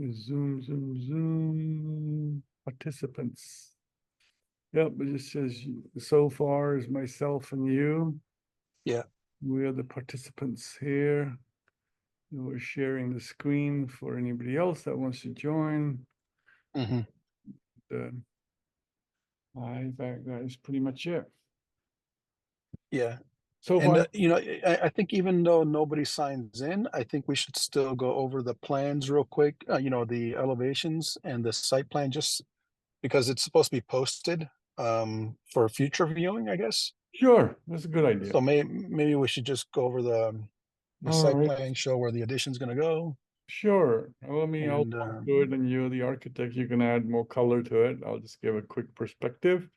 Zoom, zoom, zoom. Participants. Yep, it just says so far is myself and you. Yeah. We are the participants here. We're sharing the screen for anybody else that wants to join. Hmm. That is pretty much it. Yeah. So And, far, I think even though nobody signs in, I think we should still go over the plans real quick, the elevations and the site plan, just because it's supposed to be posted for future viewing, I guess. sure, that's a good idea. So maybe we should just go over the All site right, plan, show where the addition's going to go. sure. I'll And talk to it, and you're the architect. You can add more color to it. I'll just give a quick perspective.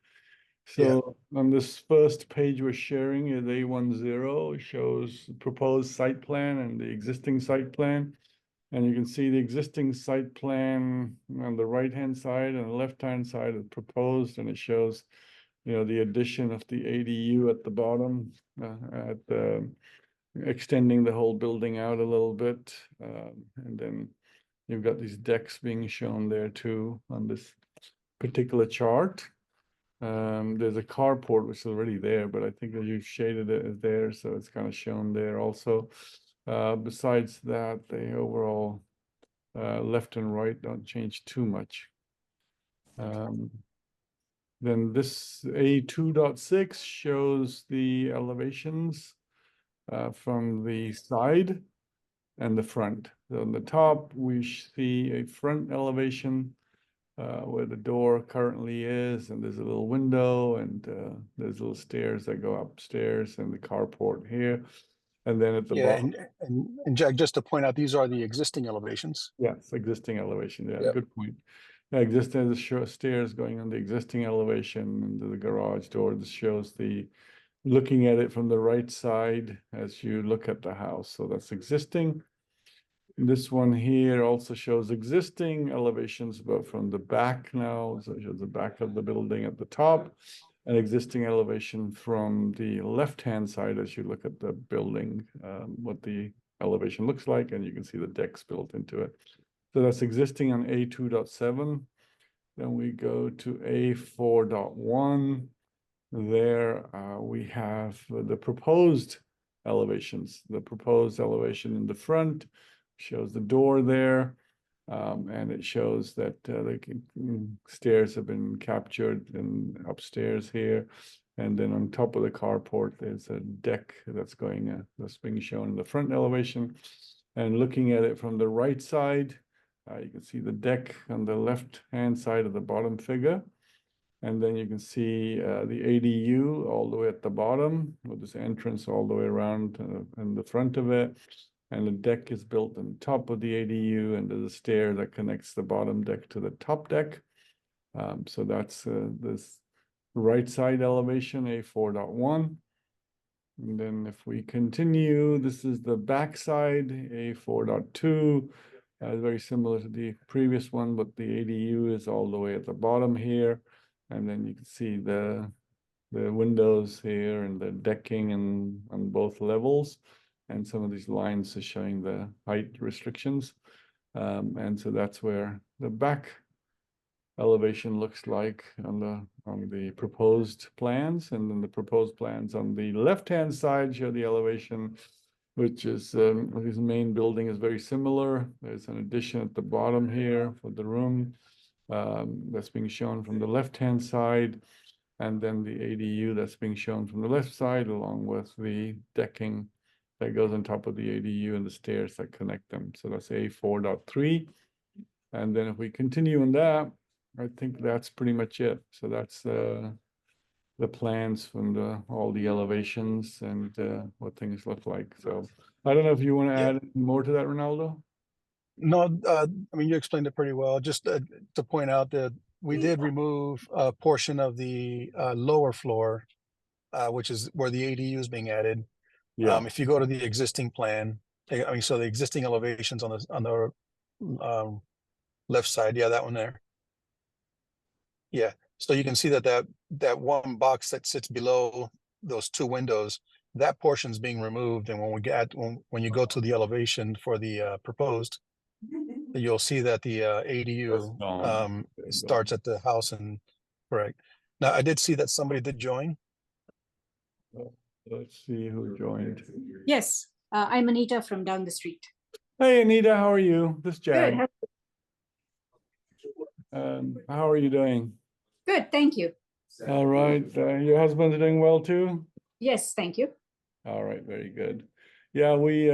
yeah, So on this first page we're sharing is A10, shows the proposed site plan and the existing site plan. And you can see the existing site plan on the right-hand side and the left-hand side is proposed, and it shows, the addition of the ADU at the bottom, at the extending the whole building out a little bit. And then you've got these decks being shown there too on this particular chart. There's a carport which is already there, but I think that you've shaded it as there, so it's kind of shown there also. Besides that, the overall left and right don't change too much. Then this A2.6 shows the elevations from the side and the front. So on the top, we see a front elevation where the door currently is, and there's a little window, and there's little stairs that go upstairs, and the carport here. And then at the yeah, bottom, and Jack, just to point out, these are the existing elevations. yes, existing elevation. Yeah, Yep. good point. Yeah, existing the stairs going on the existing elevation into the garage door. This shows the looking at it from the right side as you look at the house. So that's existing. This one here also shows existing elevations, but from the back now. So it shows the back of the building at the top, an existing elevation from the left-hand side as you look at the building, what the elevation looks like, and you can see the decks built into it. So that's existing on A2.7. Then we go to A4.1. There we have the proposed elevations. The proposed elevation in the front shows the door there, and it shows that the stairs have been captured and upstairs here. And then on top of the carport, there's a deck that's being shown in the front elevation. And looking at it from the right side, you can see the deck on the left-hand side of the bottom figure. And then you can see the ADU all the way at the bottom with this entrance all the way around in the front of it. And the deck is built on top of the ADU, and there's a stair that connects the bottom deck to the top deck. So that's this right side elevation, A4.1. And then if we continue, this is the back side, A4.2. Very similar to the previous one, but the ADU is all the way at the bottom here. And then you can see the windows here and the decking and on both levels. And some of these lines are showing the height restrictions. And so that's where the back elevation looks like on the proposed plans. And then the proposed plans on the left-hand side show the elevation, which is his main building is very similar. There's an addition at the bottom here for the room that's being shown from the left-hand side, and then the ADU that's being shown from the left side, along with the decking that goes on top of the ADU and the stairs that connect them. So that's A4.3. And then if we continue on that, I think that's pretty much it. So that's the plans from all the elevations and what things look like. So I don't know if you want to Yeah. add more to that, Ronaldo. No, I mean, you explained it pretty well. Just to point out that we did remove a portion of the lower floor, which is where the ADU is being added. Yeah. If you go to the existing plan, I mean, so the existing elevations on the left side, yeah, that one there. Yeah. So you can see that one box that sits below those two windows, that portion's being removed. And when you go to the elevation for the proposed, you'll see that the That's ADU gone. starts at the house and correct. Now, I did see that somebody did join. Let's see who joined. Yes, I'm Anita from down the street. Hey, Anita, how are you? This is Good. Jag. How are you doing? Good, thank you. All right. Your husband's doing well too? Yes, thank you. All right, very good. Yeah, we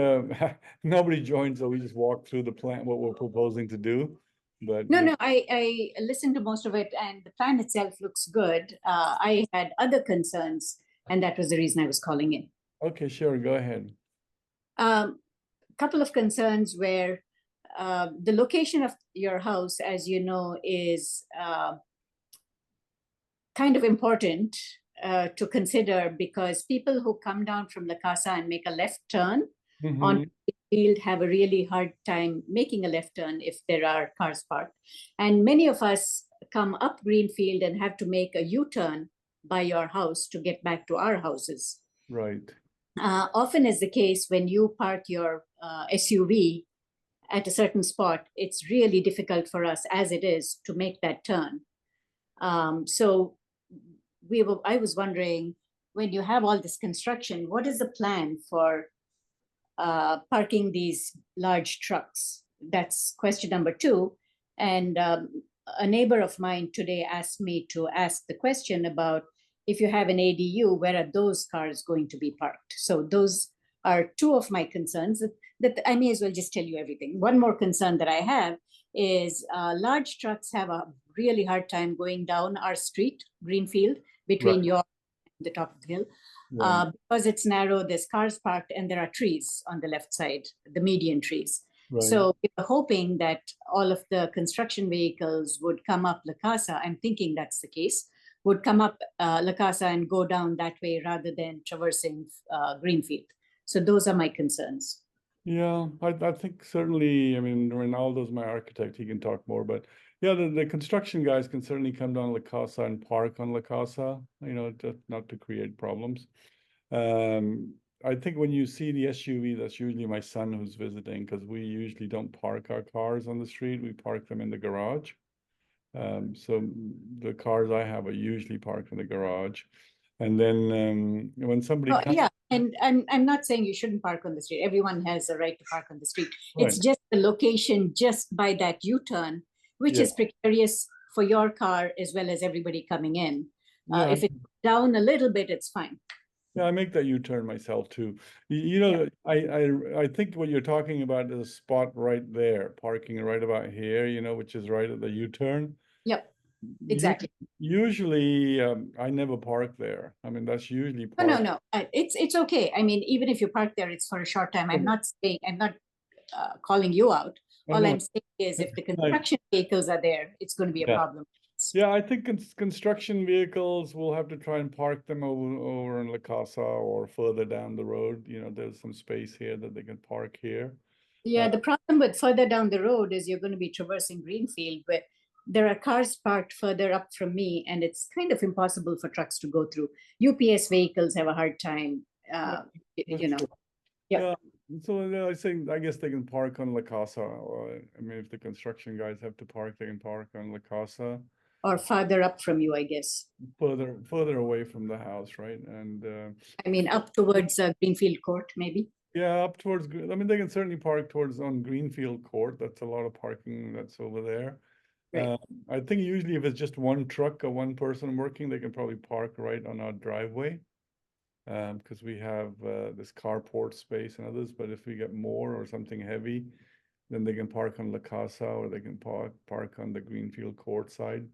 nobody joined, so we just walked through the plan, what we're proposing to do. But No, I listened to most of it, and the plan itself looks good. I had other concerns, and that was the reason I was calling in. okay, sure, go ahead. Couple of concerns where the location of your house, as you know, is kind of important to consider, because people who come down from La Casa and make a left turn on the field have a really hard time making a left turn if there are cars parked. And many of us come up Greenfield and have to make a U-turn by your house to get back to our houses. Right. Often is the case when you park your SUV at a certain spot, it's really difficult for us as it is to make that turn. So I was wondering, when you have all this construction, what is the plan for parking these large trucks? That's question number 2. And a neighbor of mine today asked me to ask the question about, if you have an ADU, where are those cars going to be parked? So those are 2 of my concerns that I may as well just tell you everything. One more concern that I have is large trucks have a really hard time going down our street, Greenfield, between Right. your and the top of the hill. Right. Because it's narrow, there's cars parked and there are trees on the left side, the median trees. Right. So we were hoping that all of the construction vehicles would come up La Casa. I'm thinking that's the case, would come up La Casa and go down that way rather than traversing Greenfield. So those are my concerns. Yeah, I think certainly, I mean, Ronaldo's my architect, he can talk more, but yeah, the construction guys can certainly come down La Casa and park on La Casa, you know, just not to create problems. I think when you see the SUV, that's usually my son who's visiting, because we usually don't park our cars on the street, we park them in the garage. So the cars I have are usually parked in the garage. And then when somebody comes, yeah, and I'm not saying you shouldn't park on the street. Everyone has a right to park on the street. It's Right. just the location just by that U-turn, which Yeah. is precarious for your car as well as everybody coming in. Yeah, If it's down a little bit, it's fine. yeah, I make that U-turn myself too. You know, I think what you're talking about is a spot right there, parking right about here, you know, which is right at the U-turn. Yep, exactly. Usually, I never park there. I mean, that's usually No. It's okay. I mean, even if you park there, it's for a short time. I'm not calling you out. Oh, All no. I'm saying is, if the construction vehicles are there, it's going to be a Yeah. problem. Yeah, I think construction vehicles, will have to try and park them over in La Casa or further down the road. You know, there's some space here that they can park here. Yeah, the problem with further down the road is you're going to be traversing Greenfield, where there are cars parked further up from me, and it's kind of impossible for trucks to go through. UPS vehicles have a hard time, you know. True. Yeah. So I guess they can park on La Casa, or I mean, if the construction guys have to park, they can park on La Casa. Or farther up from you, I guess. Further away from the house, right? And I mean, up towards Greenfield Court, maybe. yeah, up towards, I mean, they can certainly park towards on Greenfield Court. That's a lot of parking that's over there. Right. I think usually if it's just one truck or one person working, they can probably park right on our driveway. Because we have this carport space and others, but if we get more or something heavy, then they can park on La Casa, or they can park on the Greenfield Court side.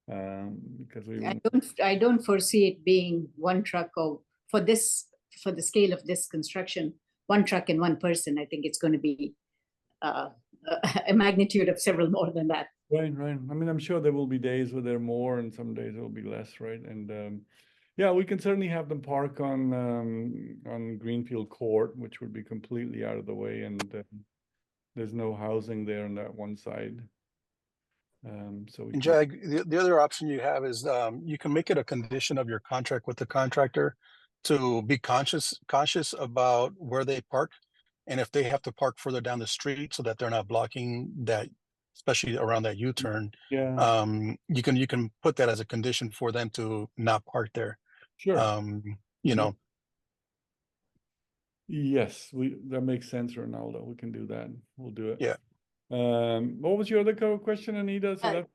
Because I don't foresee it being one truck, or for the scale of this construction, one truck and one person. I think it's going to be a magnitude of several more than that. Right. I mean, I'm sure there will be days where there are more, and some days it will be less, right? And yeah, we can certainly have them park on Greenfield Court, which would be completely out of the way, and there's no housing there on that one side. So we And Jag, the other option you have is you can make it a condition of your contract with the contractor to be conscious about where they park. And if they have to park further down the street so that they're not blocking that, especially around that U-turn, Yeah, you can put that as a condition for them to not park there. sure. You Yeah. know, Yes, that makes sense, Ronaldo. We can do that. We'll do it. Yeah. What was your other question, Anita? So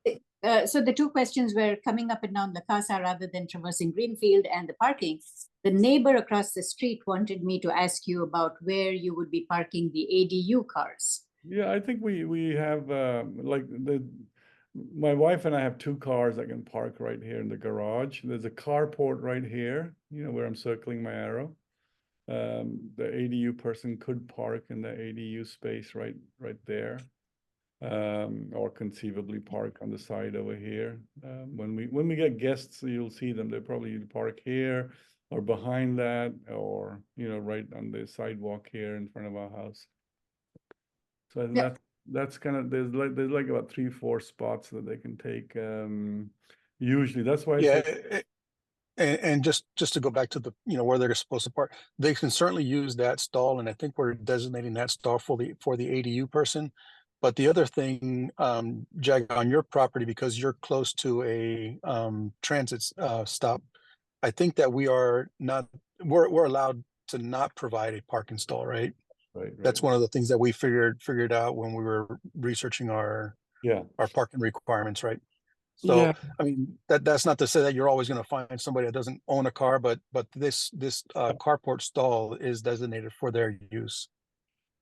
that So the two questions were coming up and down La Casa rather than traversing Greenfield and the parking. The neighbor across the street wanted me to ask you about where you would be parking the ADU cars. yeah, I think we have like my wife and I have two cars that can park right here in the garage. There's a carport right here, where I'm circling my arrow. The ADU person could park in the ADU space right there. Or conceivably park on the side over here. When we get guests, you'll see them. They probably park here or behind that, or right on the sidewalk here in front of our house. So I think Yeah. that's kind of there's like about 3-4 spots that they can take. Usually, that's why I yeah. say And just to go back to the, where they're supposed to park, they can certainly use that stall, and I think we're designating that stall for the ADU person. But the other thing, Jag, on your property, because you're close to a transit stop, I think that we're allowed to not provide a parking stall, right? right. That's one of the things that we figured out when we were researching our Yeah. parking requirements, right? So, Yeah. I mean, that's not to say that you're always going to find somebody that doesn't own a car, but this carport stall is designated for their use.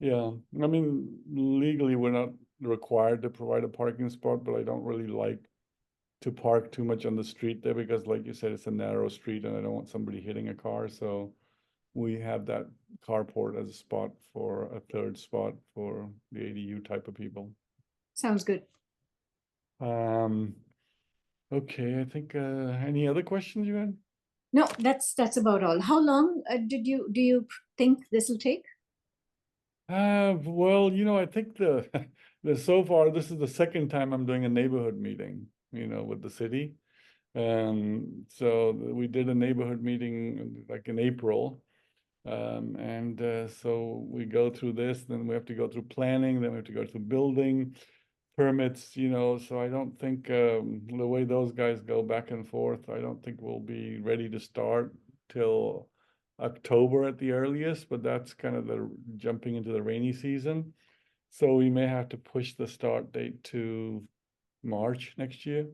Yeah, I mean, legally, we're not required to provide a parking spot, but I don't really like to park too much on the street there because, like you said, it's a narrow street and I don't want somebody hitting a car. So we have that carport as a spot for a third spot for the ADU type of people. Sounds good. Okay, I think any other questions you had? No, that's about all. How long do you think this will take? Well, I think so far this is the second time I'm doing a neighborhood meeting, with the city. So we did a neighborhood meeting like in April. So we go through this, then we have to go through planning, then we have to go through building permits, so I don't think the way those guys go back and forth, I don't think we'll be ready to start till October at the earliest, but that's kind of the jumping into the rainy season. So we may have to push the start date to March next year.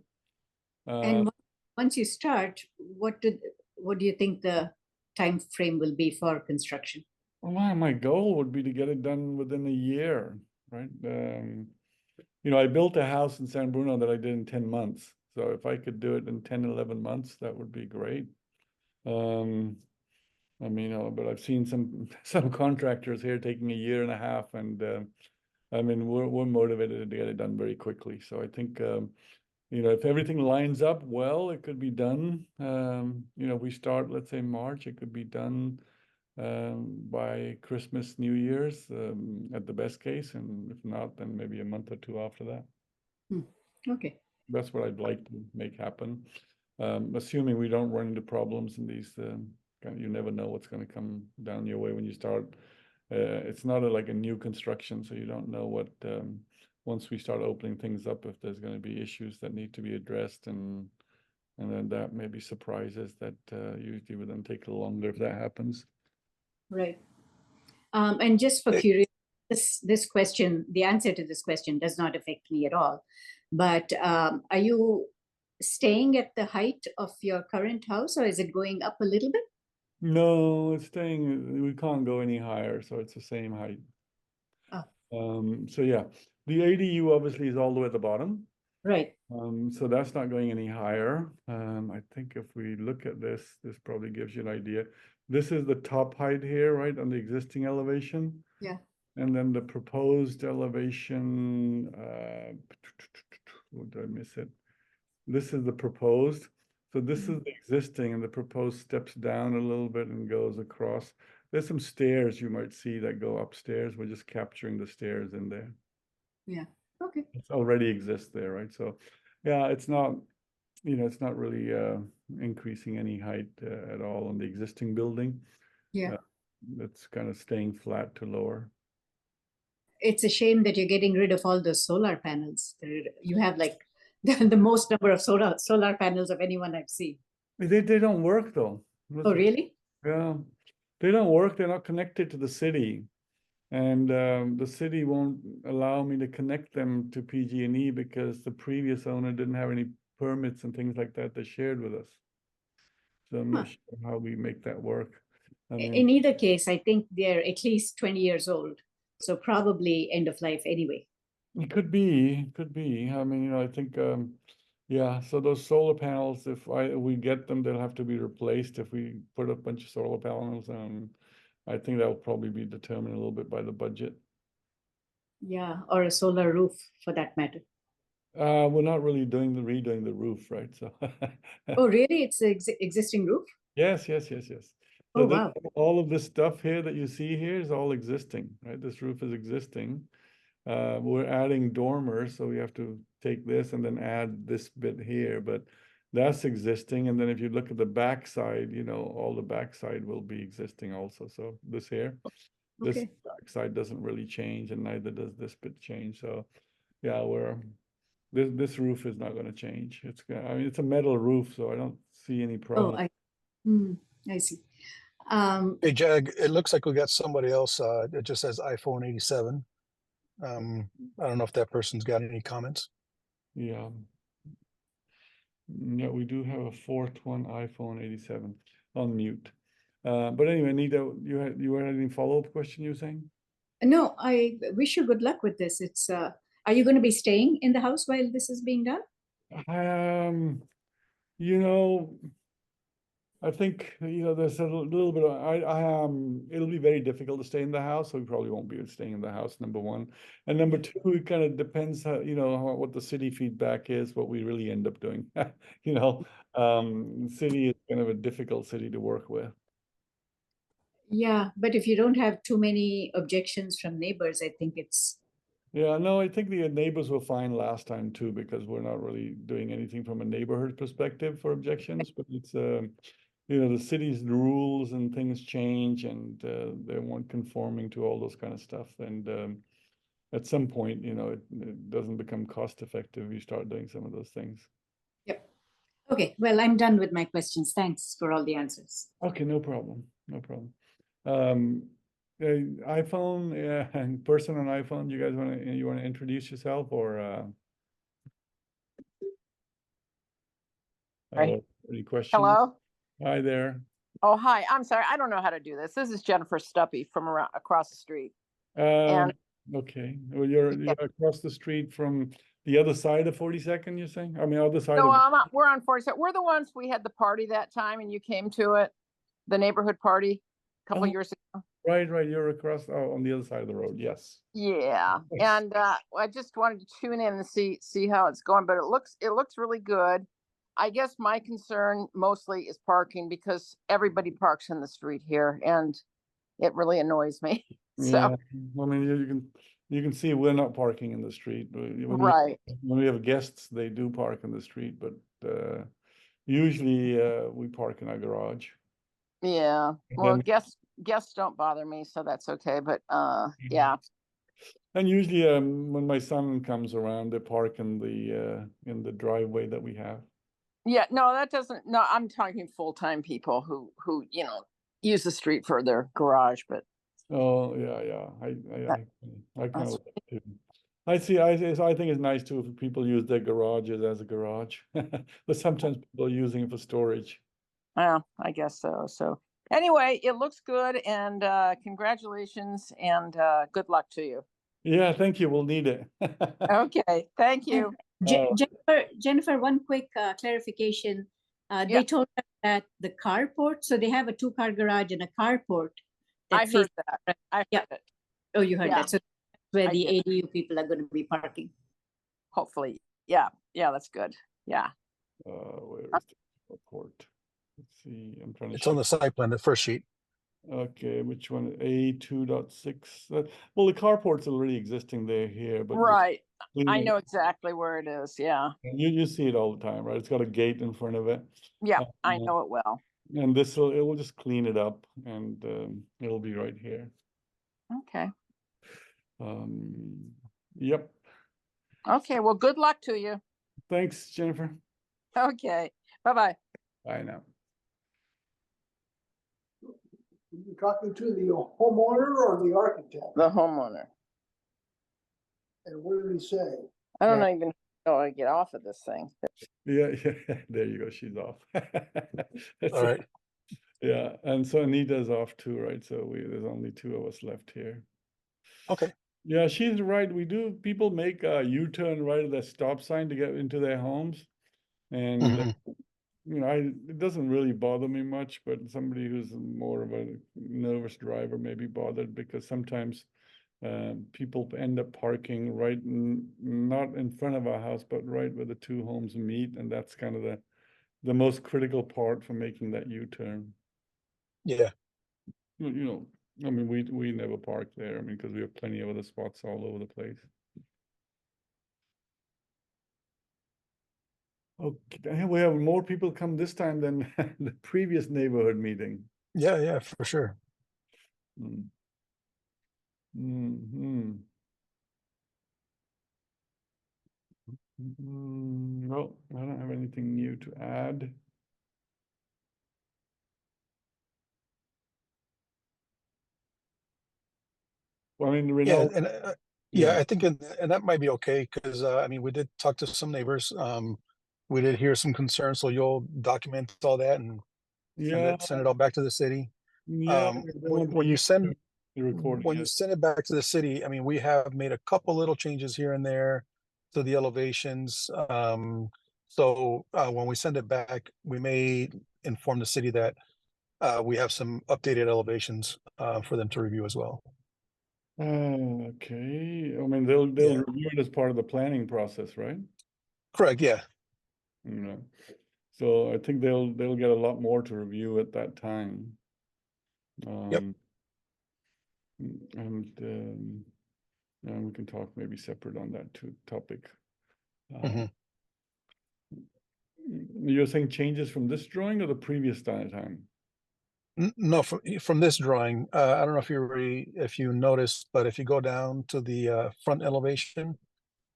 And once you start, what do you think the time frame will be for construction? Well, my goal would be to get it done within a year, right? I built a house in San Bruno that I did in 10 months. So if I could do it in 10, 11 months, that would be great. I mean, but I've seen some contractors here taking a year and a half, and I mean, we're motivated to get it done very quickly. So I think, if everything lines up well, it could be done. We start, let's say March, it could be done by Christmas, New Year's, at the best case, and if not, then maybe a month or two after that. Okay. That's what I'd like to make happen. Assuming we don't run into problems in these, you never know what's going to come down your way when you start. It's not like a new construction, so you don't know what, once we start opening things up, if there's going to be issues that need to be addressed, and then that may be surprises that usually would then take a little longer if that happens. Right. And just for curiosity, this question, the answer to this question does not affect me at all. But are you staying at the height of your current house, or is it going up a little bit? No, it's staying. We can't go any higher, so it's the same height. So yeah, the ADU obviously is all the way at the bottom. Right. So that's not going any higher. I think if we look at this probably gives you an idea. This is the top height here, right, on the existing elevation. Yeah. And then the proposed elevation, did I miss it? This is the proposed. So this is the existing, and the proposed steps down a little bit and goes across. There's some stairs you might see that go upstairs. We're just capturing the stairs in there. Yeah. Okay. It already exists there, right? So, yeah, it's not, it's not really increasing any height at all on the existing building. Yeah. It's kind of staying flat to lower. It's a shame that you're getting rid of all those solar panels. You have like the most number of solar panels of anyone I've seen. They don't work though. Oh, really? Yeah, they don't work. They're not connected to the city. And the city won't allow me to connect them to PG&E because the previous owner didn't have any permits and things like that they shared with us. So I'm not Huh. sure how we make that work. I mean, In either case, I think they're at least 20 years old. So probably end of life anyway. it could be, could be. I mean, I think, yeah, so those solar panels, if we get them, they'll have to be replaced if we put a bunch of solar panels on. I think that'll probably be determined a little bit by the budget. Yeah, or a solar roof for that matter. We're not really redoing the roof, right? So Oh, really? It's an existing roof? yes, yes, yes, yes. Oh, So wow. all of this stuff here that you see here is all existing, right? This roof is existing. We're adding dormers, so we have to take this and then add this bit here, but that's existing. And then if you look at the backside, all the backside will be existing also. So this here, this Okay. backside doesn't really change, and neither does this bit change. So yeah, this roof is not going to change. I mean, it's a metal roof, so I don't see any Oh, problem. I see. Hey, Jag, it looks like we got somebody else. It just says iPhone 87. I don't know if that person's got any comments. Yeah. Yeah, we do have a 4th iPhone 87 on mute. But anyway, Nita, you had any follow-up question you were saying? No, I wish you good luck with this. Are you going to be staying in the house while this is being done? You know, I think, there's a little bit of, it'll be very difficult to stay in the house, so we probably won't be staying in the house, number one. And number two, it kind of depends how, what the city feedback is, what we really end up doing. City is kind of a difficult city to work with. Yeah, but if you don't have too many objections from neighbors, I think it's. Yeah, no, I think the neighbors were fine last time too, because we're not really doing anything from a neighborhood perspective for objections, but it's, the city's rules and things change, and they weren't conforming to all those kind of stuff. And at some point, it doesn't become cost effective. You start doing some of those things. Yep. Okay, well, I'm done with my questions. Thanks for all the answers. Okay, no problem. No problem. iPhone, and person on iPhone, you guys want to introduce yourself, or Right. any questions? Hello? Hi there. Oh, hi. I'm sorry. I don't know how to do this. This is Jennifer Stuppy from across the street. And Okay, well, you're across the street from the other side of 42nd, you're saying? I mean, other side no, of. we're on 42nd. We're the ones, we had the party that time and you came to it, the neighborhood party a couple Oh. years ago. Right, you're across, on the other side of the road, yes. Yeah. Nice. And I just wanted to tune in and see how it's going, but it looks really good. I guess my concern mostly is parking, because everybody parks in the street here and it really annoys me. Yeah, So, I mean, you can see we're not parking in the street. right. When we have guests, they do park in the street, but usually we park in our garage. Yeah. And Well, then- guests don't bother me, so that's okay. But yeah. And usually, when my son comes around, they park in the driveway that we have. Yeah, no, that doesn't. No, I'm talking full-time people who use the street for their garage. But Oh, yeah. I kind That's- of like too. I think it's nice too if people use their garages as a garage, but sometimes people are using it for storage. yeah, I guess so. So anyway, it looks good, and congratulations, and good luck to you. Yeah, thank you. We'll need it. Okay, thank you. Jennifer, one quick clarification. Yeah. They told us that the carport, so they have a 2-car garage and a carport. I that heard that. I Yeah. heard it. Oh, you heard Yeah. that. So that's where I the did. ADU people are going to be parking. Hopefully, yeah, that's good. Yeah. Where is the report? Let's see. I'm trying to. It's on the site plan, the first sheet. Okay, which one? A2.6. Well, the carport's already existing here, but Right. I cleaning- know exactly where it is. Yeah. You see it all the time, right? It's got a gate in front of it. Yeah, I Uh, know it well. And it will just clean it up, and it'll be right here. Okay. Yep. Okay, well, good luck to you. Thanks, Jennifer. Okay, bye-bye. Bye now. You talking to the homeowner or the architect? The homeowner. And what did he say? I don't Yeah. even know how to get off of this thing. Yeah, there you go. She's off. All right. Yeah, and so Anita's off too, right? So there's only two of us left here. Okay. Yeah, she's right. People make a U-turn right at the stop sign to get into their homes. And, Mhm. it doesn't really bother me much, but somebody who's more of a nervous driver may be bothered because sometimes people end up parking right not in front of our house, but right where the two homes meet. And that's kind of the most critical part for making that U-turn. Yeah. I mean, we never park there. I mean, because we have plenty of other spots all over the place. Okay, we have more people come this time than the previous neighborhood meeting. Yeah. Yeah. For sure. Mm. Mhm. No, I don't have anything new to add. Well, I mean, Yeah. Renault, And yeah, I think, and that might be okay because I mean, we did talk to some neighbors. We did hear some concerns, so you'll document all that and yeah, send it all back to the city. yeah. When you send The recording, when you yes. send it back to the city, I mean, we have made a couple little changes here and there to the elevations. So when we send it back, we may inform the city that we have some updated elevations for them to review as well. Okay, I mean, they'll Yeah. review it as part of the planning process, right? Correct. Yeah. You know, so I think they'll get a lot more to review at that time. Yep. And we can talk maybe separate on that too topic. Mhm. You're saying changes from this drawing or the previous time? No, from this drawing, I don't know if you noticed, but if you go down to the front elevation,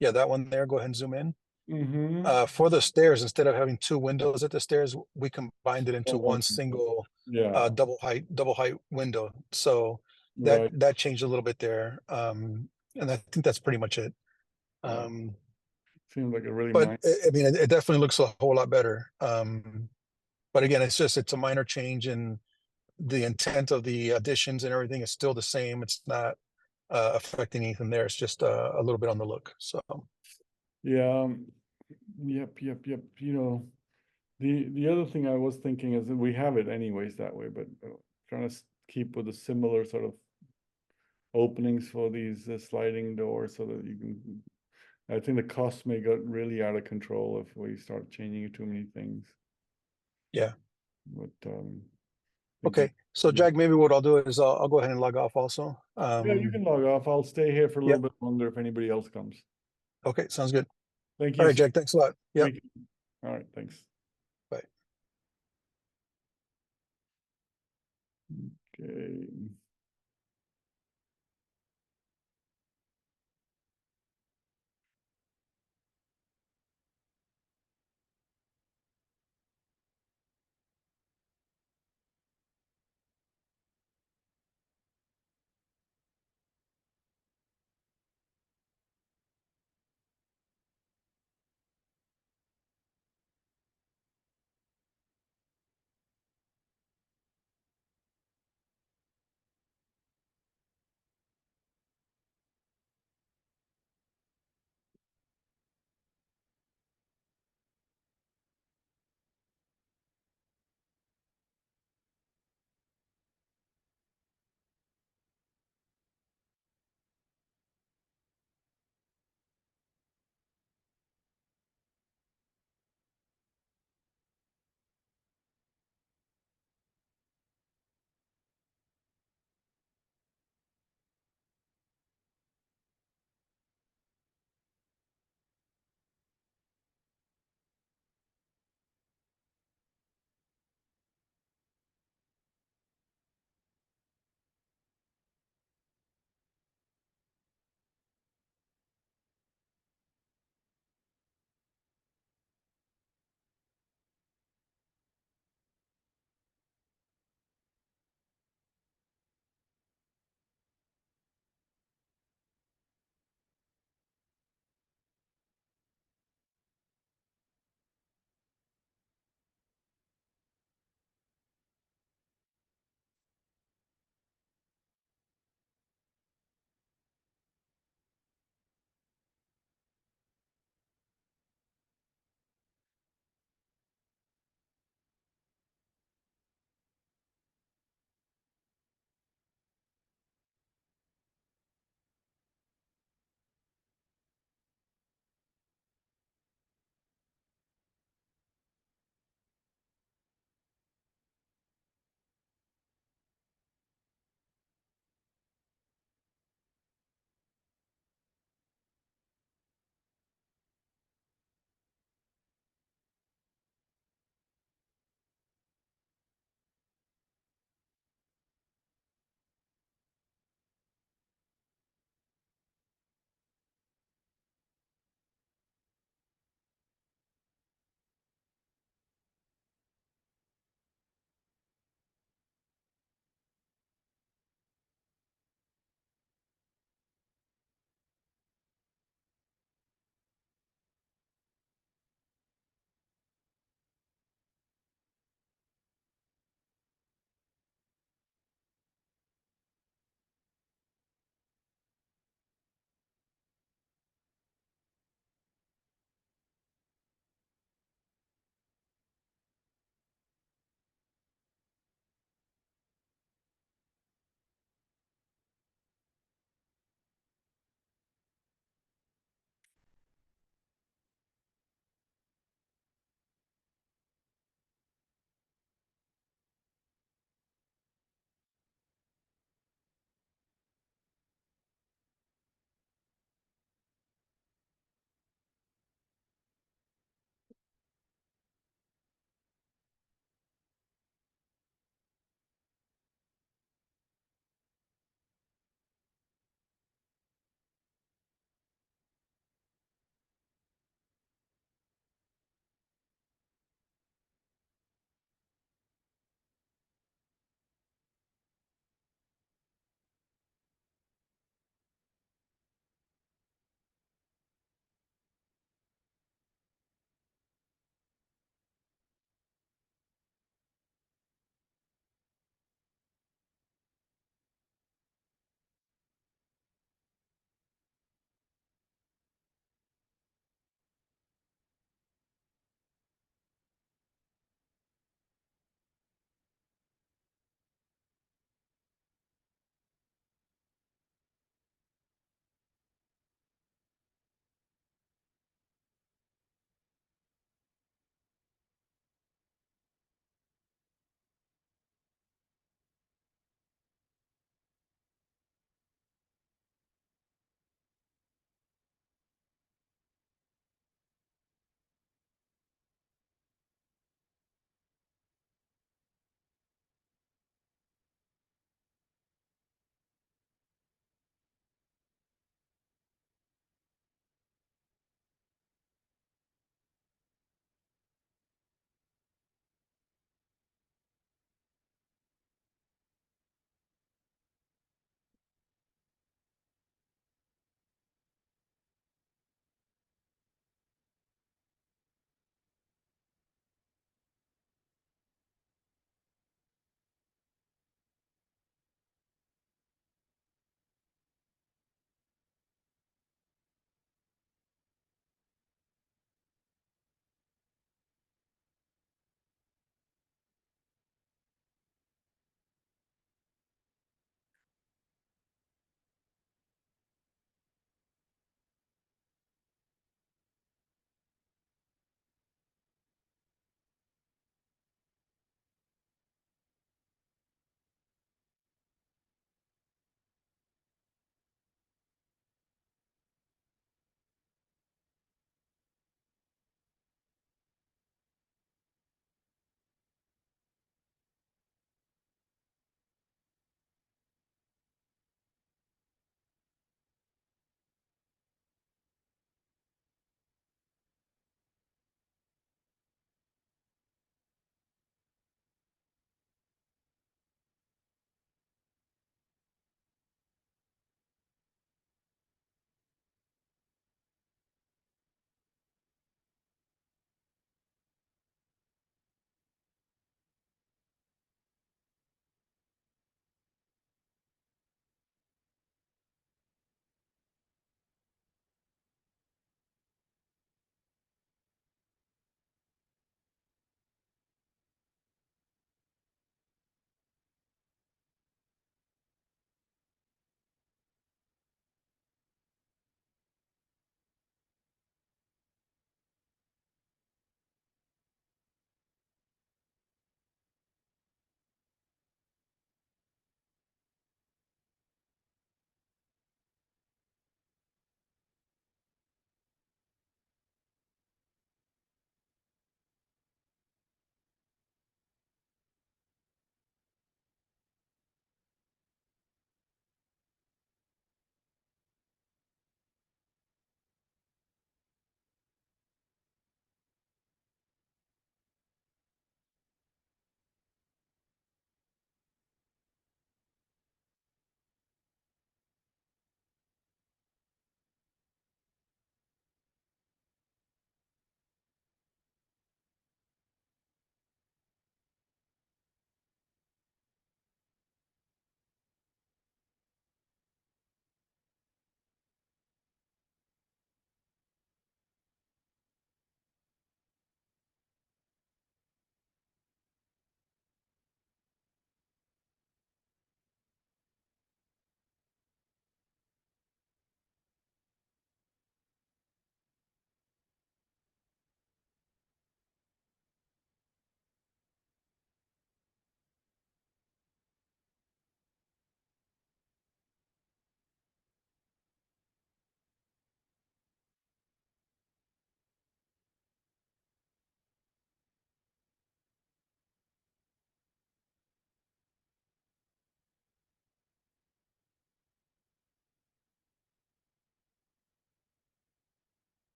yeah, that one there, go ahead and zoom in. Mm-hmm. For the stairs, instead of having two windows at the stairs, we combined it into one single Yeah, double height window. So right. that changed a little bit there. And I think that's pretty much it. Right. Um, Seems like a really but nice. I mean, it definitely looks a whole lot better. But again, it's a minor change, and the intent of the additions and everything is still the same. It's not affecting anything there. It's just a little bit on the look. So Yeah. Yep. The other thing I was thinking is that we have it anyways that way, but trying to keep with a similar sort of openings for these sliding doors so that you can. I think the cost may get really out of control if we start changing too many things. yeah. But Okay. So yeah. Jack, maybe what I'll do is I'll go ahead and log off also. Yeah, you can log off. I'll stay here for a Yep. little bit longer if anybody else comes. Okay, sounds good. Thank All you. right, Jack, thanks a lot. Yep. Thank you. All right, thanks. Bye. Okay.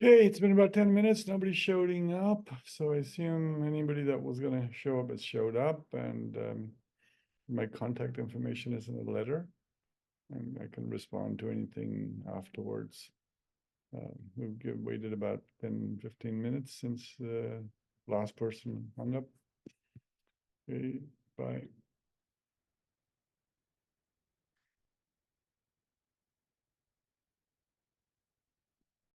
Hey, it's been about 10 minutes. Nobody's showing up. So I assume anybody that was gonna show up has showed up, and my contact information is in the letter. And I can respond to anything afterwards. Waited about 10, 15 minutes since the last person hung up. Okay, bye.